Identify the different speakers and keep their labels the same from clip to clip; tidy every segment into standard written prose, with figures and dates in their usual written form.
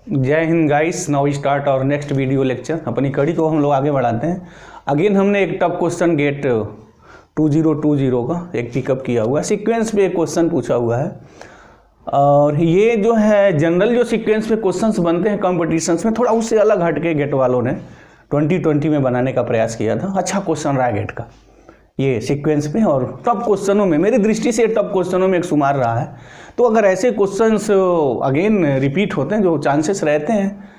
Speaker 1: जय Hind guys. Now start और next video lecture. अपनी कड़ी को हम लोग आगे बढ़ाते हैं। अगेन हमने एक टफ क्वेश्चन गेट 2020 का एक पिकअप किया हुआ है। सीक्वेंस पे एक क्वेश्चन पूछा हुआ है और ये जो है जनरल जो सीक्वेंस पे क्वेश्चंस बनते हैं कॉम्पिटिशन्स में, थोड़ा उससे अलग हट के गेट वालों ने 2020 में बनाने का प्रयास किया था। अच्छा क्वेश्चन रहा गेट का ये सीक्वेंस पे, और टफ क्वेश्चनों में मेरी दृष्टि से टफ क्वेश्चनों में एक शुमार रहा है। तो अगर ऐसे क्वेश्चंस अगेन रिपीट होते हैं, जो चांसेस रहते हैं,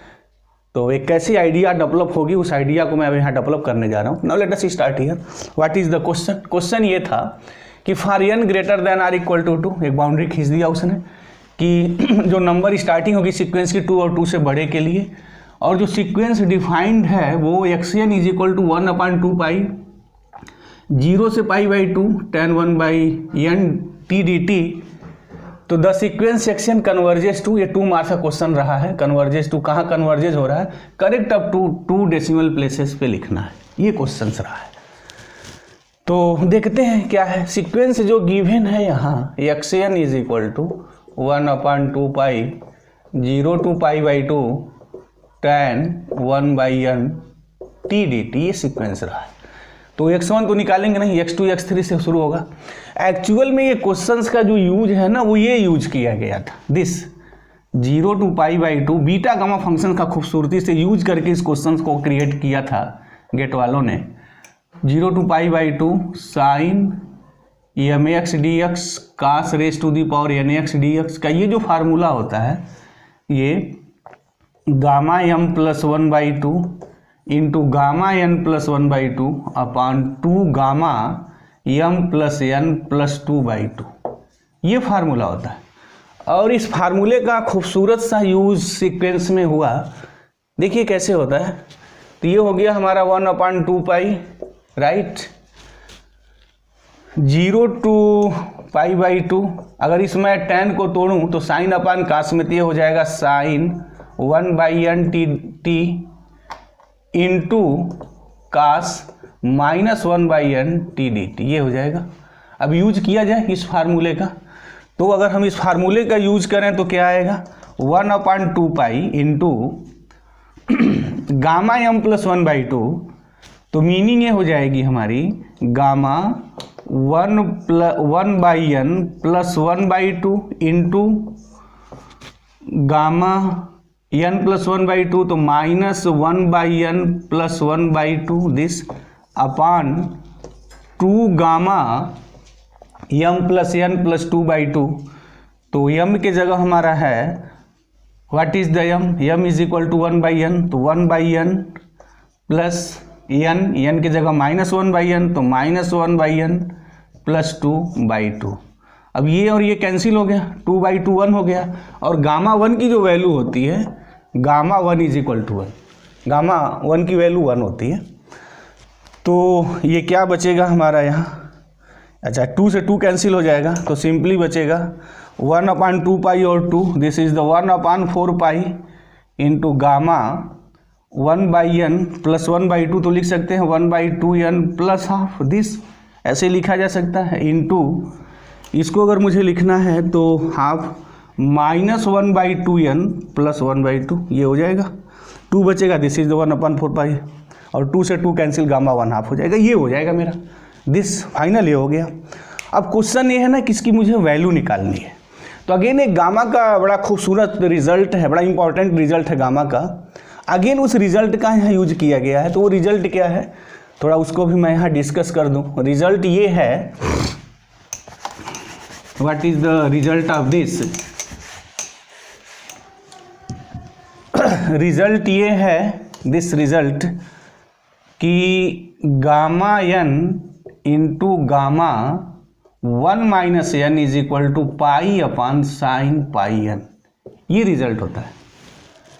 Speaker 1: तो एक कैसी आइडिया डेवलप होगी, उस आइडिया को मैं अब यहाँ डेवलप करने जा रहा हूँ। Now let us start here. What is the question? Question ये था कि for n greater than or equal to 2, एक बाउंड्री खींच दिया उसने कि जो नंबर स्टार्टिंग होगी सीक्वेंस की 2 और 2 से बड़े के लिए, और जो सीक्वेंस डिफाइंड है वो xn is equal to 1/2 pi 0 से π/2 tan 1/n t dt। तो the sequence section converges to, ये 2 मार्क्स का क्वेश्चन रहा है। कन्वर्जेस टू कहाँ कन्वर्जेस हो रहा है? Correct up to 2 decimal places पे लिखना है। ये क्वेश्चन रहा है। तो देखते हैं क्या है। सीक्वेंस जो गिवन है यहाँ xn is equal to 1/2 pi 0 to π/2 tan 1/n t dt, ये सीक्वेंस रहा है। तो x1 तो निकालेंगे नहीं, x2 x3 से शुरू होगा। एक्चुअल में ये क्वेश्चंस का जो यूज है ना, वो ये यूज किया गया था। This 0 to π/2 beta gamma function का खूबसूरती से यूज करके इस क्वेश्चंस को क्रिएट किया था गेट वालों ने। 0 to π/2 sine mx dx cos raise to the power nx dx का ये जो फार्मूला होता है, ये gamma m plus 1/2 into gamma n plus 1/2 upon 2 gamma m plus n plus 2/2, ये फार्मूला होता है। और इस फार्मूले का खूबसूरत सा यूज सीक्वेंस में हुआ। देखिए कैसे होता है। तो ये हो गया हमारा 1/2 पाई, राइट, 0 to π/2। अगर इसमें tan को तोड़ूं तो साइन अपान कास में, तो ये हो जाएगा sine 1/n t into cos -1/n t dt, ये हो जाएगा। अब यूज किया जाए इस फार्मूले का, तो अगर हम इस फार्मूले का यूज करें तो क्या आएगा? 1/2 pi into gamma m plus 1/2, तो मीनिंग ये हो जाएगी हमारी gamma 1/n plus 1/2 into gamma n plus 1/2, तो -1/n plus 1/2 this upon 2 gamma m plus n plus 2/2। तो m के जगह हमारा है what is the m is equal to 1/n, तो 1/n प्लस n के जगह -1/n, तो -1/n प्लस 2/2। अब ये और ये कैंसिल हो गया, 2/2 1 हो गया। और गामा 1 की जो वैल्यू होती है, gamma 1 is equal to 1, gamma 1 की वैल्यू 1 होती है। तो ये क्या बचेगा हमारा यहाँ? अच्छा, 2 से 2 कैंसिल हो जाएगा, तो सिंपली बचेगा 1/2 पाई और 2, this is the 1/4 pi into gamma 1/n plus 1/2, तो लिख सकते हैं 1/2n प्लस हाफ, दिस ऐसे लिखा जा सकता है। इंटू इसको अगर मुझे लिखना है तो हाफ -1/2n प्लस 1/2, ये हो जाएगा। 2 बचेगा, दिस इज द 1/4 पाई, और 2 से 2 कैंसिल, गामा 1 हाफ हो जाएगा। ये हो जाएगा मेरा, दिस फाइनल ये हो गया। अब क्वेश्चन ये है ना, किसकी मुझे वैल्यू निकालनी है। तो अगेन एक गामा का बड़ा खूबसूरत रिजल्ट है, बड़ा इंपॉर्टेंट रिजल्ट है गामा का। अगेन उस रिजल्ट का यहाँ यूज किया गया है। तो वो रिजल्ट क्या है, थोड़ा उसको भी मैं यहाँ डिस्कस कर दूँ। रिजल्ट ये है, what is the result of this? Result ये है, दिस रिजल्ट, कि gamma n into gamma 1 - n is equal to pi upon sine pi n, ये रिजल्ट होता है।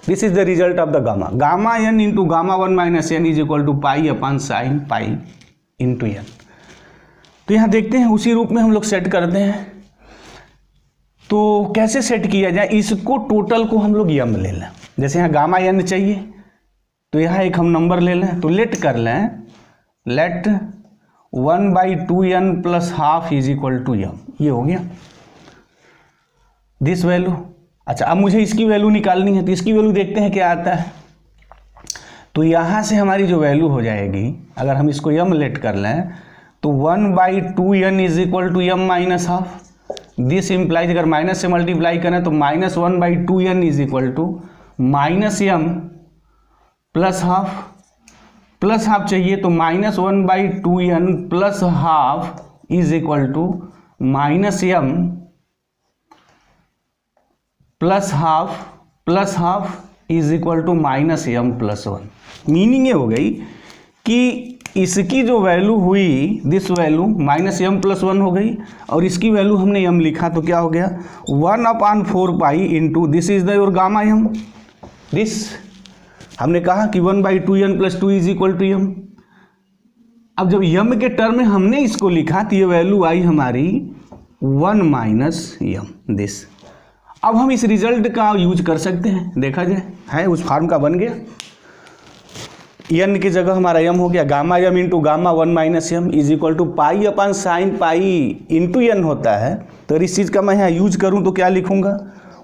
Speaker 1: This is the result of the gamma. Gamma n into gamma 1 - n is equal to pi upon sine pi into n। तो यहाँ देखते हैं उसी रूप में हम लोग सेट करते हैं। तो कैसे सेट किया जाए? इसको टोटल को हम लोग m ले लें। जैसे यहाँ गामा n चाहिए, तो यहाँ एक हम नंबर ले लें, तो लेट कर लें, let 1/2n plus half is equal to m, ये हो गया दिस वैल्यू। अच्छा, अब मुझे इसकी वैल्यू निकालनी है, तो इसकी वैल्यू देखते हैं क्या आता है। तो यहाँ से हमारी जो वैल्यू हो जाएगी, अगर हम इसको m लेट कर लें तो 1/2n is equal to m minus half. This implies, अगर माइनस से मल्टीप्लाई करें तो -1/2n is equal to -m plus half, plus half चाहिए तो -1/2n plus half is equal to -m plus half is equal to -m plus 1। Meaning ये हो गई कि इसकी जो वैल्यू हुई, दिस वैल्यू -m प्लस 1 हो गई, और इसकी वैल्यू हमने m लिखा तो क्या हो गया 1/4 pi into this is the your gamma m। This हमने कहा कि 1/2n plus 2 is equal to m। अब जब m के टर्म में हमने इसको लिखा तो ये वैल्यू आई हमारी 1 माइनस m दिस। अब हम इस रिजल्ट का यूज कर सकते हैं, देखा जाए है उस फॉर्म का बन गया। n की जगह हमारा m हो गया, gamma m into gamma 1 minus m is equal to pi upon sine pi into n होता है। तो इस चीज़ का मैं यहाँ यूज करूँ तो क्या लिखूँगा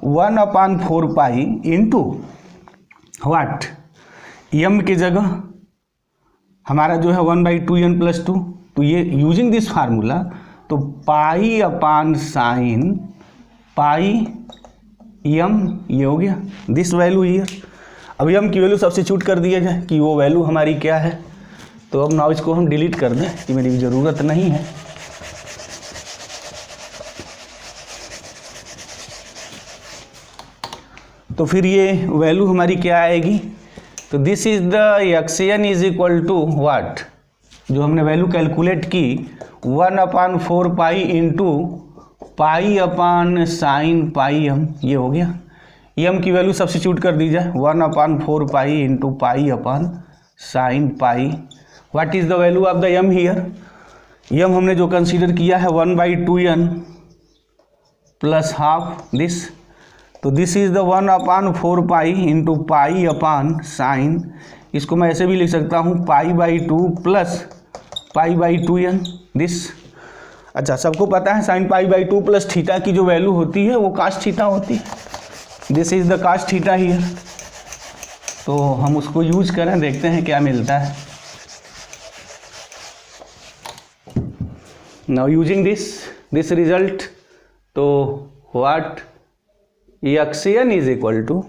Speaker 1: 1/4 पाई इंटू वाट, m की जगह हमारा जो है 1/2n प्लस 2। तो ये यूजिंग दिस फार्मूला तो पाई अपान साइन पाई m ये हो गया दिस वैल्यू ईयर। अब m की वैल्यू सब्स्टिट्यूट कर दिया जाए कि वो वैल्यू हमारी क्या है। तो अब नाउ इसको हम डिलीट कर दें कि मेरी ज़रूरत नहीं है। तो फिर ये वैल्यू हमारी क्या आएगी, तो this is the xn is equal to what, जो हमने वैल्यू कैलकुलेट की 1/4 pi into pi upon sine pi m, ये हो गया। m की वैल्यू सब्स्टिट्यूट कर दी जाए 1/4 pi into pi upon sine pi. What is the value of the m here, m हमने जो कंसीडर किया है 1/2n प्लस हाफ दिस। तो this is the 1/4 pi into pi upon sign, इसको मैं ऐसे भी लिख सकता हूँ π/2 प्लस π/2n दिस। अच्छा, सबको पता है साइन π/2 प्लस थीटा की जो वैल्यू होती है वो कास्ट थीटा होती है। This is the cast theta here. तो हम उसको यूज करें, देखते हैं क्या मिलता है। नाउ यूजिंग दिस रिजल्ट, तो what xn is equal to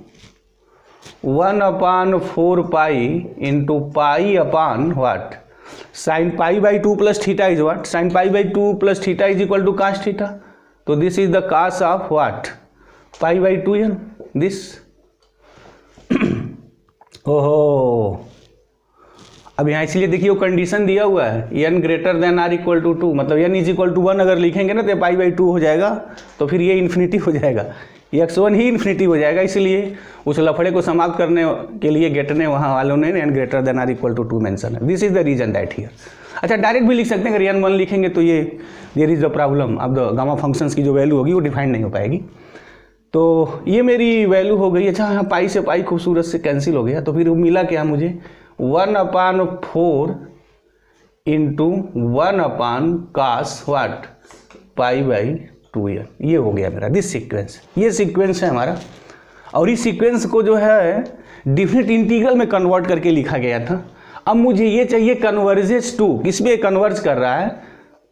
Speaker 1: 1/4 pi into pi upon what sine π/2 plus theta is what, sine π/2 plus theta is equal to cos theta. तो this is the cos of what π/2n this. ओहो, अब यहाँ इसलिए देखिए वो condition दिया हुआ है n greater than or equal to 2, मतलब n इज इक्वल टू 1 अगर लिखेंगे ना तो π/2 हो जाएगा, तो फिर ये इन्फिनिटी हो जाएगा, x1 ही इन्फिनिटी हो जाएगा। इसलिए उस लफड़े को समाप्त करने के लिए गेट ने वहाँ वालों ने n greater than or equal to 2 mention है। This is the reason that here. अच्छा, डायरेक्ट भी लिख सकते हैं, अगर n 1 लिखेंगे तो ये देयर इज द प्रॉब्लम, अब द गामा फंक्शंस की जो वैल्यू होगी वो डिफाइंड नहीं हो पाएगी। तो ये मेरी वैल्यू हो गई। अच्छा, यहाँ पाई से पाई खूबसूरत से कैंसिल हो गया, तो फिर मिला क्या मुझे 1/4 इंटू 1/cos व्हाट π/2n, ये हो गया मेरा दिस सीक्वेंस। ये सीक्वेंस है हमारा, और इस सीक्वेंस को जो है डिफरेंट इंटीग्रल में कन्वर्ट करके लिखा गया था। अब मुझे ये चाहिए कन्वर्जेस टू, किस पे कन्वर्ज कर रहा है,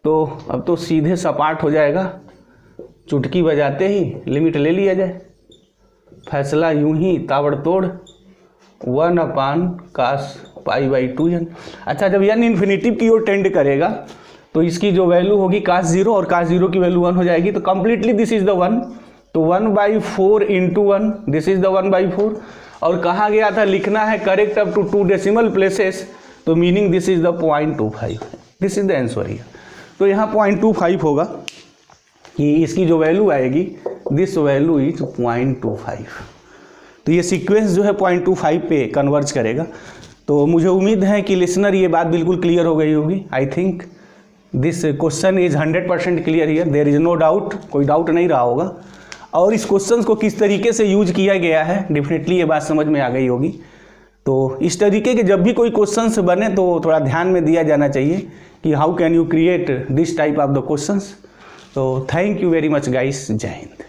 Speaker 1: तो अब तो सीधे सपाट हो जाएगा, चुटकी बजाते ही लिमिट ले लिया जाए, फैसला यूं ही ताबड़तोड़ 1/cos π/2n। अच्छा, जब n इन्फिनिटी की ओर टेंड करेगा तो इसकी जो वैल्यू होगी cos 0, और cos 0 की वैल्यू 1 हो जाएगी, तो कंप्लीटली दिस इज द 1, तो 1/4 इंटू 1 दिस इज द 1/4। और कहा गया था लिखना है correct up to 2 decimal places, तो meaning this is the 0.25, this is the answer here. तो यहाँ 0.25 होगा कि इसकी जो वैल्यू आएगी, दिस वैल्यू इज 0.25। तो ये सीक्वेंस जो है 0.25 पे कन्वर्ज करेगा। तो मुझे उम्मीद है कि लिसनर ये बात बिल्कुल क्लियर हो गई होगी। I think this question is 100% clear here, there is no doubt, कोई डाउट नहीं रहा होगा। और इस क्वेश्चन को किस तरीके से यूज किया गया है डेफिनेटली ये बात समझ में आ गई होगी। तो इस तरीके के जब भी कोई क्वेश्चंस बने तो थोड़ा ध्यान में दिया जाना चाहिए कि how can you create this type of the questions. तो thank you very much guys, जय हिंद।